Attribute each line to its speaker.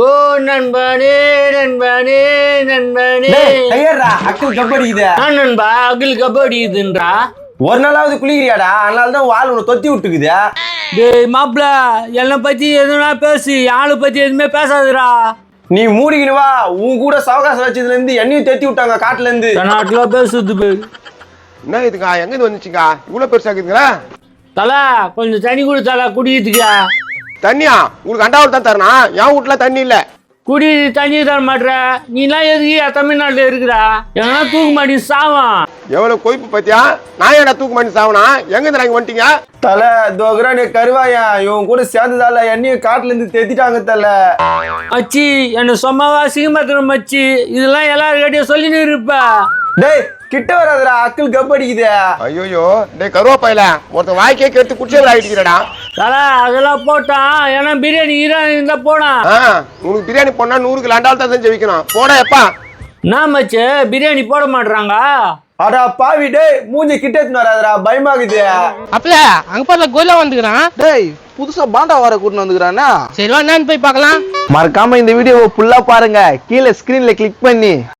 Speaker 1: ஓ நண்பனே நண்பனே நண்பனே
Speaker 2: கையறா அக்கில் கபடிக்குது.
Speaker 1: நண்பா அகில் கபடிக்குதுன்றா.
Speaker 2: ஒரு நாளாவது குளிக்கிறியாடா? அதனால தான் வால் உன்னை தொத்தி விட்டுக்குது.
Speaker 1: டேய் மாப்ள, என்னை பத்தி எதுனா பேசு, ஆளை பத்தி எதுவுமே பேசாதுடா.
Speaker 2: நீ மூடிக்கினு வா. உன் கூட சவகாசம் வச்சதுல இருந்து என்னையும் தேத்தி விட்டாங்க காட்டுல இருந்து.
Speaker 1: நாட்டுல பேசுது பேரு.
Speaker 3: என்ன இதுக்கா? எங்க இருந்து வந்துச்சுக்கா? இவ்வளவு பெருசாக்குதுங்களா?
Speaker 1: தலா கொஞ்சம் தண்ணி குடி தலா, குடிக்கிறதுக்கா.
Speaker 3: தண்ணியா? உங்களுக்கு அண்டாவில் தான் தரணும். என் வீட்டுல தண்ணி இல்ல.
Speaker 1: குடி தண்ணி தர மாட்ற நீலாம் எதுக்கு தமிழ்நாட்டுல இருக்கிறா? எங்கன்னா தூக்கு மாட்டி சாவான்.
Speaker 3: எவ்வளவு கொய்ப்பு பத்தியா? நான் ஏடா தூக்கு மாட்டி சாவனா? எங்க இருந்து நாங்க வந்துட்டீங்க?
Speaker 2: தலை தோகுறா நீ கருவாயா. இவன் கூட சேர்ந்ததால என்னையும் காட்டுல இருந்து தேத்திட்டாங்க தலை.
Speaker 1: மச்சி என்ன சும்மாவா சிங்கமாத்திரம் மச்சி, இதெல்லாம் எல்லாருக்கிட்டையும் சொல்லின்னு இருப்ப.
Speaker 2: டேய் கிட்ட வராதுடா, அக்கில் கபடிக்குது.
Speaker 3: ஐயோ டேய் கருவாப்பாயில ஒருத்தன் வாய்க்கே கேட்டு குடிச்சே ஆகிட்டுக்கிறடா.
Speaker 1: தலா அதெல்லாம் போட்டான். ஏன்னா பிரியாணி ஈரான் இருந்தா போனான்.
Speaker 3: உனக்கு பிரியாணி போனா 100 கிலோ அண்டாவில் தான் செஞ்சு வைக்கணும். போடா எப்பா.
Speaker 1: நான் மச்சு பிரியாணி போட மாட்டாங்க.
Speaker 2: அடா பாவி டேய், மூஞ்சி கிட்ட எடுத்துன்னு வராதுடா, பயமாகுது.
Speaker 4: அப்பல அங்க பாருல கோயில வந்துக்கிறான்.
Speaker 5: டேய் புதுசா பாண்டா வர கூட்டின்னு வந்துக்கிறானா?
Speaker 4: சரி வா நான் போய் பார்க்கலாம்.
Speaker 5: மறக்காம இந்த வீடியோவை ஃபுல்லா பாருங்க. கீழே ஸ்கிரீன்ல கிளிக் பண்ணி